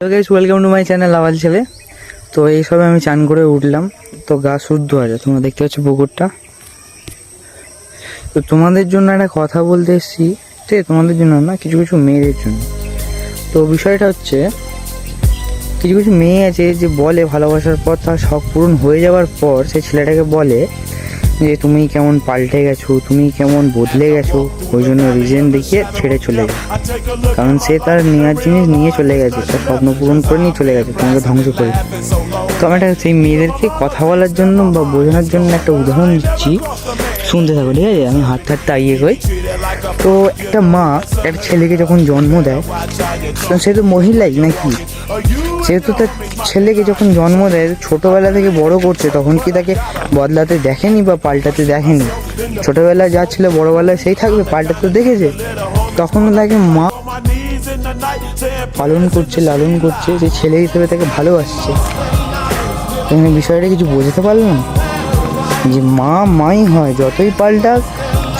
তো guys welcome to my channel আওয়াজ ছেলে। তো এই সবে আমি চান করে উঠলাম, তো গা শুদ্ধ আছে। তোমরা দেখতে পাচ্ছ পুকুরটা। তো তোমাদের জন্য একটা কথা বলতে এসেছি, ঠিক আছে? তোমাদের জন্য না, কিছু কিছু মেয়েদের জন্য। তো বিষয়টা হচ্ছে, কিছু কিছু মেয়ে আছে যে বলে ভালোবাসার পর তার শখ পূরণ হয়ে যাওয়ার পর সেই ছেলেটাকে বলে যে তুমি কেমন পাল্টে গেছো, তুমি কেমন বদলে গেছো, ওই জন্য রিজন দেখিয়ে ছেড়ে চলে গেছে। কারণ সে তার নেওয়ার জিনিস নিয়ে চলে গেছে, তার স্বপ্ন পূরণ করে নিয়ে চলে গেছে, তোমাকে ধ্বংস করে। তো আমি একটা সেই মেয়েদেরকে কথা বলার জন্য বা বোঝানোর জন্য একটা উদাহরণ দিচ্ছি, শুনতে থাকো, ঠিক আছে? আমি হাতটা ইয়ে করি। তো একটা মা একটা ছেলেকে যখন জন্ম দেয়, তো সে তো মহিলাই নাকি, সেহেতু তার ছেলেকে যখন জন্ম দেয় ছোটোবেলা থেকে বড় করছে, তখন কি তাকে বদলাতে দেখেনি বা পাল্টাতে দেখেনি? ছোটোবেলায় যা ছিল বড়োবেলায় সেই থাকবে, পাল্টাতে দেখেছে? তখন তাকে মা পালন করছে, লালন করছে, যে ছেলে হিসেবে তাকে ভালোবাসছে। এখানে বিষয়টা কিছু বোঝাতে পারলাম যে মা মাই হয়, যতই পাল্টাক,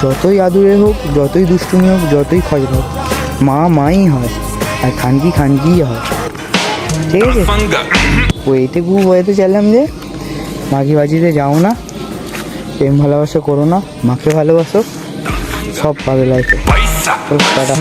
যতই আদুরে হোক, যতই দুষ্টুমি হোক, যতই খজ হোক, মা মাই হয়, আর খানকিই হয়, ঠিক আছে? এইটুকু বলতে চাইলাম যে মাগিবাজিতে যাও না, প্রেম ভালোবাসা করো না, মাকে ভালোবাসো, সব পাবে লাইফে। টাটা।